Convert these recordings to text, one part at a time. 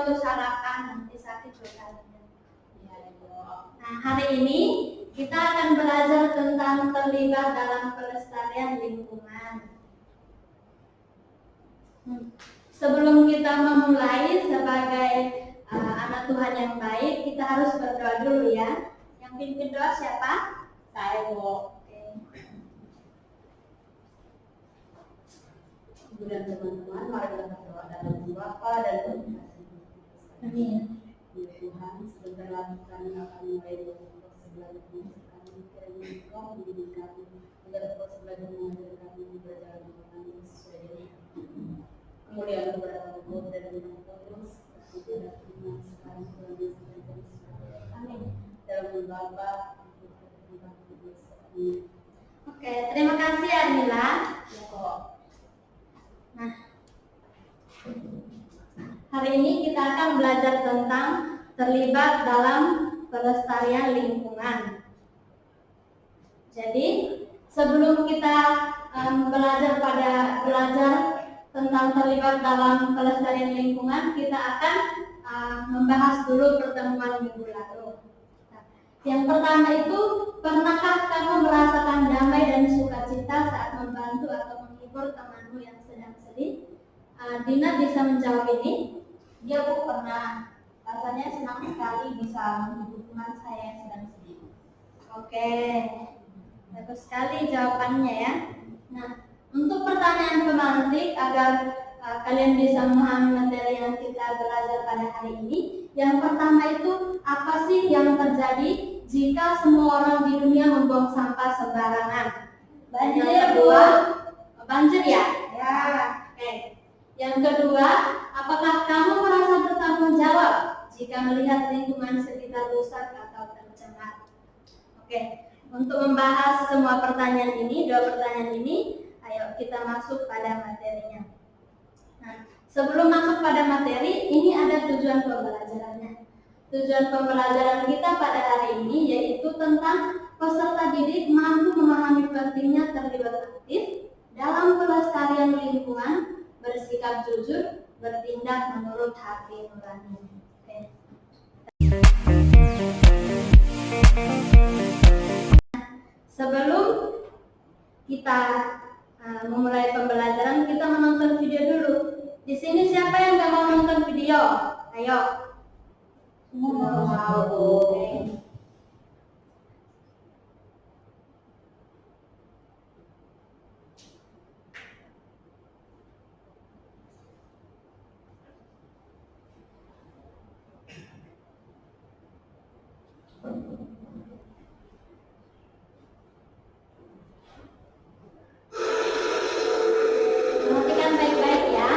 waktu sarapan, nanti sakit kalian. Nah, hari ini kita akan belajar tentang terlibat dalam pelestarian lingkungan. Sebelum kita memulai sebagai anak Tuhan yang baik, kita harus berdoa dulu ya. Yang pimpin doa siapa? Saya, Bu. Ibu dan teman-teman, mari kita berdoa dalam nama Bapa dan Putra dan Roh Kudus. Amin. Ya Tuhan, sebentar lagi kami akan mulai berdoa sebelah ini. Kami kiranya Engkau membimbing kami agar Engkau sebelah mengajar kami berjalan dengan sesuai dengan hati. Kemuliaan kepada Allah dan Roh Kudus, seperti pada firman sekarang dan amin. Dalam nama Bapa, Putra dan Roh Kudus. Amin. Oke, terima kasih Armila. Ya kok. Nah, hari ini kita akan belajar tentang terlibat dalam pelestarian lingkungan. Jadi, sebelum kita belajar tentang terlibat dalam pelestarian lingkungan, kita akan membahas dulu pertemuan minggu lalu. Nah, yang pertama itu, pernahkah kamu merasakan damai dan sukacita saat membantu atau menghibur temanmu yang sedang sedih? Dina bisa menjawab ini. Dia Bu pernah, rasanya senang sekali bisa menghibur teman saya yang sedang sedih. Oke, bagus sekali jawabannya ya. Nah, untuk pertanyaan pemantik agar kalian bisa memahami materi yang kita belajar pada hari ini, yang pertama itu, apa sih yang terjadi jika semua orang di dunia membuang sampah sembarangan? Banjir, Bu. Banjir ya? Ya. Oke. Yang kedua, apakah kamu merasa bertanggung jawab jika melihat lingkungan sekitar rusak atau tercemar? Oke, untuk membahas semua pertanyaan ini, dua pertanyaan ini, ayo kita masuk pada materinya. Nah, sebelum masuk pada materi, ini ada tujuan pembelajarannya. Tujuan pembelajaran kita pada hari ini yaitu tentang peserta didik mampu memahami pentingnya terlibat aktif dalam pelestarian lingkungan, bersikap jujur, bertindak menurut hati nurani. Oke. Sebelum kita memulai pembelajaran, kita menonton video dulu. Di sini siapa yang nggak mau nonton video? Ayo. Semua mau. Oke. Perhatikan baik-baik ya.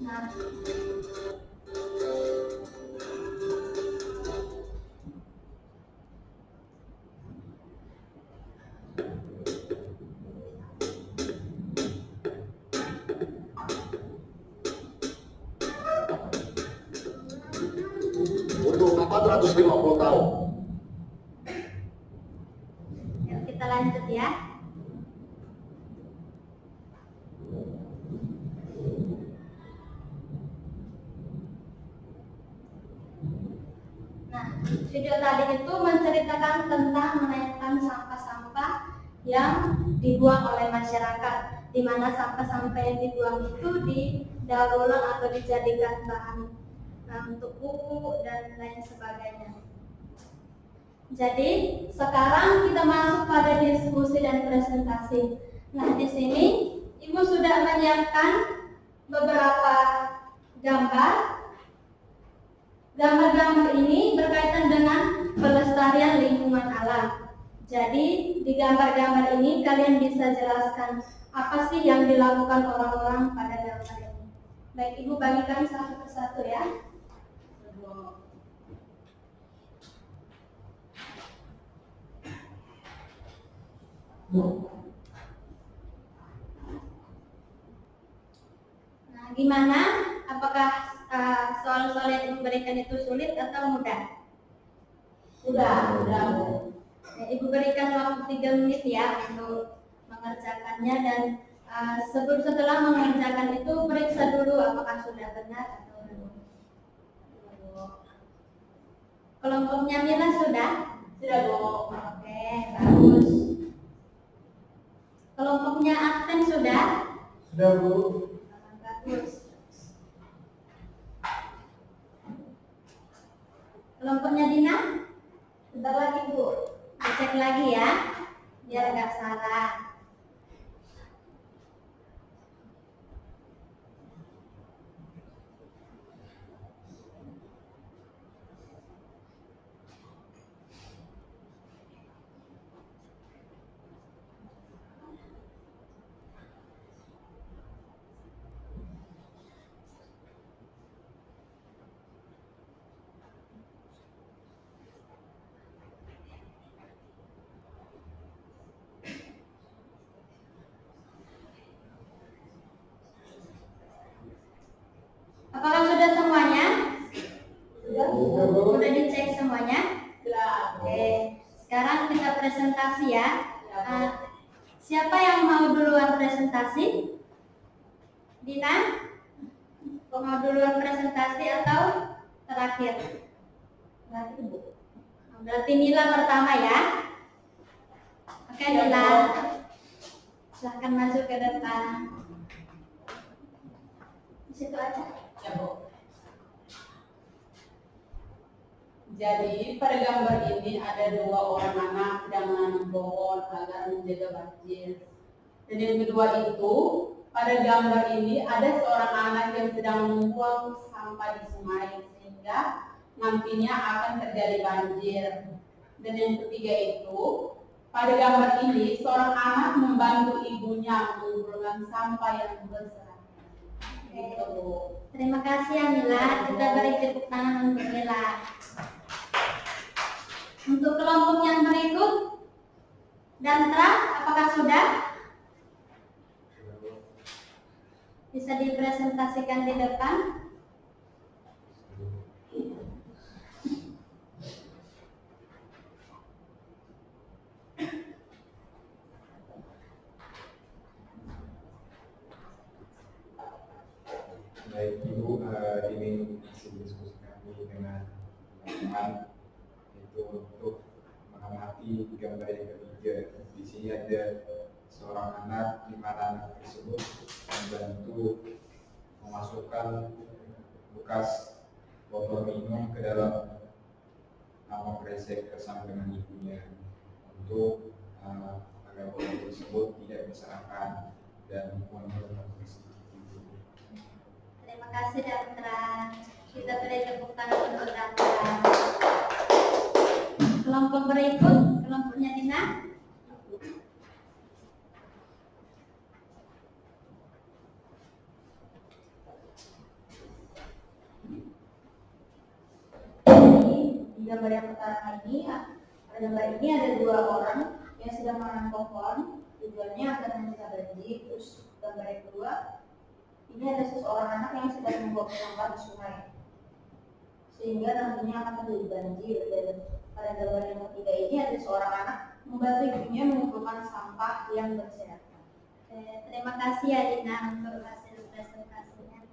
Nah, Untuk 450 tahun. yuk kita lanjut ya. Nah, video tadi itu menceritakan tentang menaikkan sampah-sampah yang dibuang oleh masyarakat, di mana sampah-sampah yang dibuang itu didaur ulang atau dijadikan bahan untuk buku dan lain sebagainya. Jadi sekarang kita masuk pada diskusi dan presentasi. Nah, di sini Ibu sudah menyiapkan beberapa gambar. Gambar-gambar ini berkaitan dengan pelestarian lingkungan alam. Jadi di gambar-gambar ini kalian bisa jelaskan apa sih yang dilakukan orang-orang pada gambar ini. Baik, Ibu bagikan satu persatu ya. Nah, gimana? Apakah soal-soal yang Ibu berikan itu sulit atau mudah? Sudah. Ibu berikan waktu 3 menit ya untuk mengerjakannya, dan setelah mengerjakan itu periksa dulu apakah sudah benar atau belum. Kelompoknya Mila sudah? Sudah, Bu. Oke, bagus. Kelompoknya Akten sudah? Sudah, Bu. Bagus. Kelompoknya Dina? Bentar lagi, Bu. Cek lagi ya, biar nggak salah. Apakah sudah semuanya? Sudah dicek semuanya? Sudah. Oke, sekarang kita presentasi ya. Siapa yang mau duluan presentasi? Dina? Mau duluan presentasi atau terakhir? Nanti, Bu. Berarti Nila pertama ya. Oke, Nila. Silahkan masuk ke depan. Di situ aja. Ya, Bu. Jadi pada gambar ini ada 2 orang anak sedang menanam pohon agar menjaga banjir. Dan yang kedua itu, pada gambar ini ada seorang anak yang sedang membuang sampah di sungai sehingga nantinya akan terjadi banjir. Dan yang ketiga itu, pada gambar ini seorang anak membantu ibunya mengumpulkan sampah yang besar. Gitu, Bu. Terima kasih ya Mila. Kita beri tepuk tangan untuk Mila. Untuk kelompok yang berikut, Dantra, apakah sudah? Bisa dipresentasikan di depan. Baik Ibu, ini hasil diskusi kami dengan teman-teman itu untuk mengamati gambar yang ketiga. Di sini ada seorang anak, di mana anak tersebut membantu memasukkan bekas botol minum ke dalam kantong kresek bersama dengan ibunya untuk agar botol tersebut tidak berserakan dan menurunkan kondisi ibu. Terima kasih Dantra. Kita beri tepuk tangan untuk Dantra. Kelompok berikut, kelompoknya Dina. gambar yang pertama ini, pada gambar ini ada 2 orang yang sedang menanam pohon, tujuannya agar mencegah banjir. Terus gambar yang kedua, ini ada seseorang anak yang sedang membuang sampah di sungai, sehingga nantinya akan terjadi banjir. Dan pada gambar yang ketiga ini ada seorang anak membantu ibunya mengumpulkan sampah yang berserakan. Terima kasih ya Dina untuk hasil presentasinya.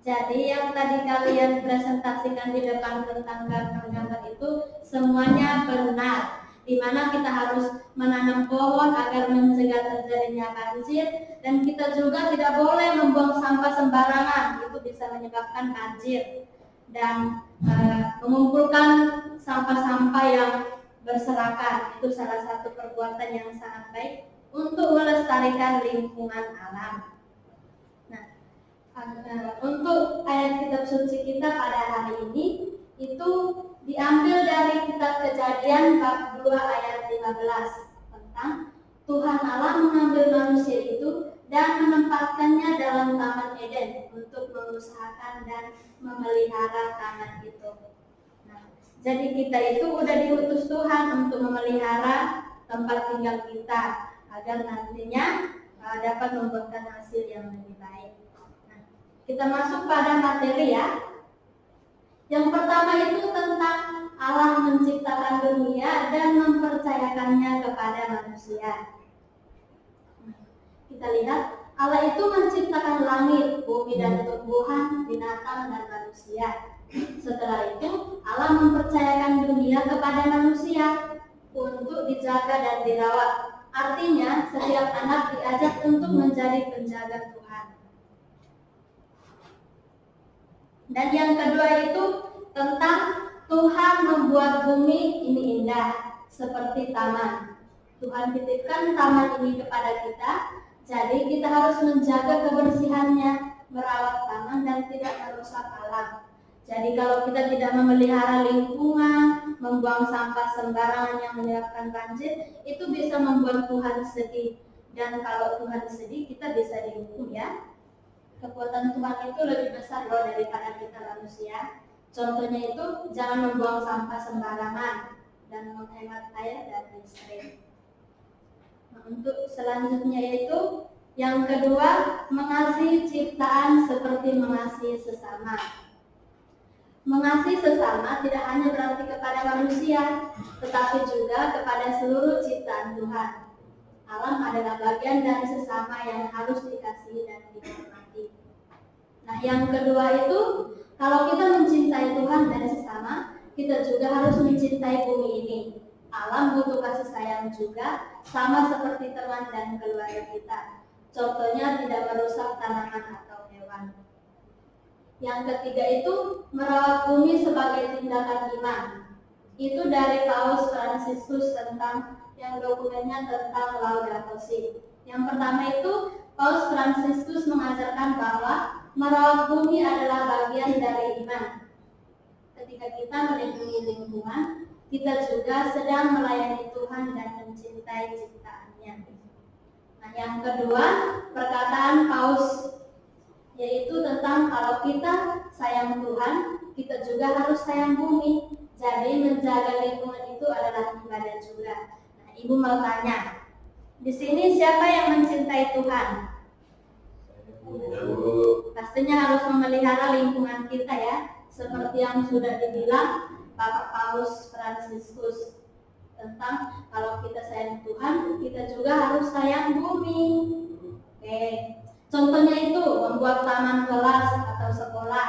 Jadi yang tadi kalian presentasikan di depan tentang gambar-gambar itu semuanya benar, di mana kita harus menanam pohon agar mencegah terjadinya banjir, dan kita juga tidak boleh membuang sampah sembarangan, itu bisa menyebabkan banjir. Dan mengumpulkan sampah-sampah yang berserakan itu salah satu perbuatan yang sangat baik untuk melestarikan lingkungan alam. Nah, untuk ayat kitab suci kita pada hari ini itu diambil dari kitab Kejadian bab 2 ayat 15 tentang Tuhan Allah mengambil manusia itu dan menempatkannya dalam Taman Eden untuk mengusahakan dan memelihara taman itu. Nah, jadi kita itu udah diutus Tuhan untuk memelihara tempat tinggal kita agar nantinya dapat membuahkan hasil yang lebih baik. Nah, kita masuk pada materi ya. Yang pertama itu tentang Allah menciptakan dunia dan mempercayakannya kepada manusia. Kita lihat, Allah itu menciptakan langit, bumi dan tumbuhan, binatang dan manusia. Setelah itu, Allah mempercayakan dunia kepada manusia untuk dijaga dan dirawat. Artinya, setiap anak diajak untuk menjadi penjaga Tuhan. Dan yang kedua itu tentang Tuhan membuat bumi ini indah, seperti taman. Tuhan titipkan taman ini kepada kita, jadi kita harus menjaga kebersihannya, merawat taman dan tidak merusak alam. Jadi kalau kita tidak memelihara lingkungan, membuang sampah sembarangan yang menyebabkan banjir, itu bisa membuat Tuhan sedih. Dan kalau Tuhan sedih, kita bisa dihukum ya. Kekuatan Tuhan itu lebih besar loh daripada kita manusia. Contohnya itu jangan membuang sampah sembarangan dan menghemat air dan listrik. Nah, untuk selanjutnya itu yang kedua, mengasihi ciptaan seperti mengasihi sesama. Mengasihi sesama tidak hanya berarti kepada manusia, tetapi juga kepada seluruh ciptaan Tuhan. Alam adalah bagian dari sesama yang harus dikasihi dan dihormati. Nah, yang kedua itu, kalau kita mencintai Tuhan dan sesama, kita juga harus mencintai bumi ini. Alam butuh kasih sayang juga, sama seperti teman dan keluarga kita. Contohnya tidak merusak tanaman atau hewan. Yang ketiga itu merawat bumi sebagai tindakan iman. Itu dari Paus Fransiskus tentang yang dokumennya tentang Laudato Si. Yang pertama itu Paus Fransiskus mengajarkan bahwa merawat bumi adalah bagian dari iman. Ketika kita melindungi lingkungan, kita juga sedang melayani Tuhan dan mencintai ciptaannya. Nah, yang kedua, perkataan Paus yaitu tentang kalau kita sayang Tuhan, kita juga harus sayang bumi. Jadi menjaga lingkungan itu adalah ibadah juga. Nah, Ibu mau tanya, di sini siapa yang mencintai Tuhan? Pastinya harus memelihara lingkungan kita ya, seperti yang sudah dibilang Bapak Paus Fransiskus tentang kalau kita sayang Tuhan, kita juga harus sayang bumi. Oke. Contohnya itu membuat taman kelas atau sekolah,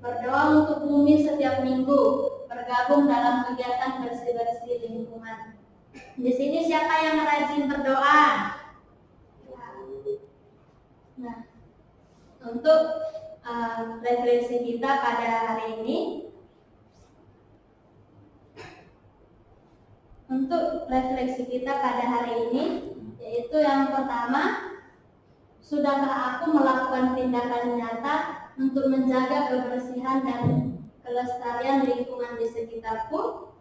berdoa untuk bumi setiap minggu, bergabung dalam kegiatan bersih-bersih lingkungan. Di sini siapa yang rajin berdoa? Nah, untuk refleksi kita pada hari ini, yaitu yang pertama, sudahkah aku melakukan tindakan nyata untuk menjaga kebersihan dan kelestarian lingkungan di sekitarku?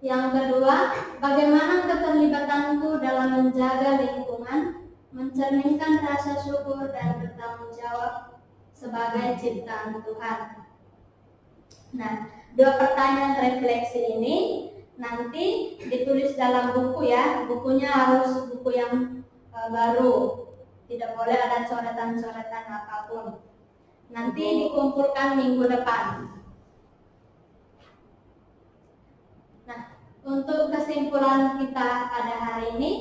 Yang kedua, bagaimana keterlibatanku dalam menjaga lingkungan, mencerminkan rasa syukur dan bertanggung jawab sebagai ciptaan Tuhan? Nah, dua pertanyaan refleksi ini nanti ditulis dalam buku ya. Bukunya harus buku yang baru, tidak boleh ada coretan-coretan apapun. Nanti dikumpulkan minggu depan. Nah, untuk kesimpulan kita pada hari ini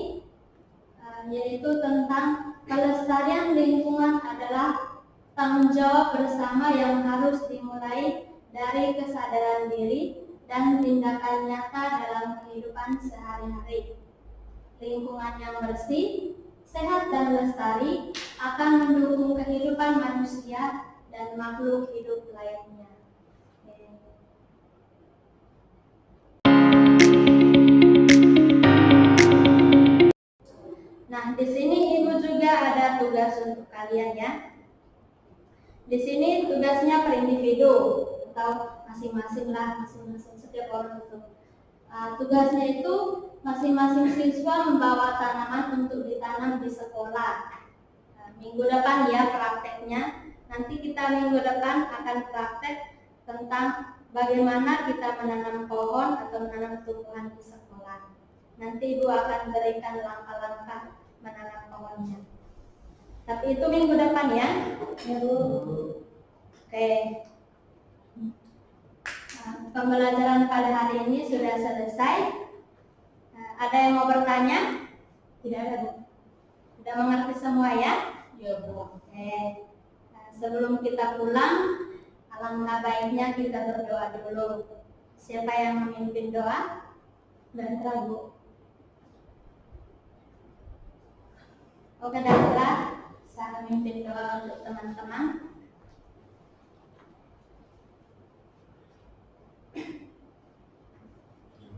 yaitu tentang pelestarian lingkungan adalah tanggung jawab bersama yang harus dimulai dari kesadaran diri dan tindakan nyata dalam kehidupan sehari-hari. Lingkungan yang bersih, sehat dan lestari akan mendukung kehidupan manusia dan makhluk hidup lainnya. Nah, di sini Ibu juga ada tugas untuk kalian ya. Di sini tugasnya per individu atau masing-masing setiap orang itu. Tugasnya itu masing-masing siswa membawa tanaman untuk ditanam di sekolah. Minggu depan ya prakteknya. Nanti kita minggu depan akan praktek tentang bagaimana kita menanam pohon atau menanam tumbuhan di sekolah. Nanti Ibu akan berikan langkah-langkah menanam pohonnya. Tapi itu minggu depan ya. Oke. Pembelajaran pada hari ini sudah selesai. Ada yang mau bertanya? Tidak ada, Bu. Sudah mengerti semua ya? Ya, Bu. Oke. Sebelum kita pulang, alangkah baiknya kita berdoa dulu. Siapa yang memimpin doa? Dandra, Bu. Oke, Dandra, saya memimpin doa untuk teman-teman.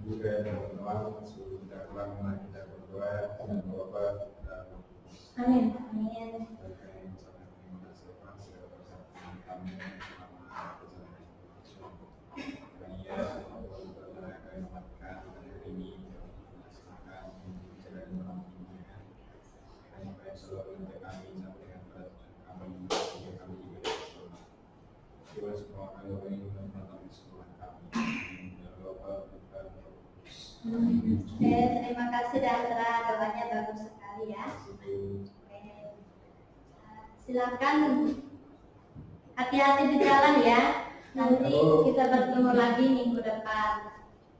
Ibu dan teman-teman, sebelum kita pulang, mari kita berdoa dan Bapak dan Amin. Amin. Oke, terima kasih Dandra, doanya bagus sekali ya. Oke. Silakan hati-hati di jalan ya. Nanti kita bertemu lagi minggu depan.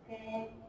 Oke.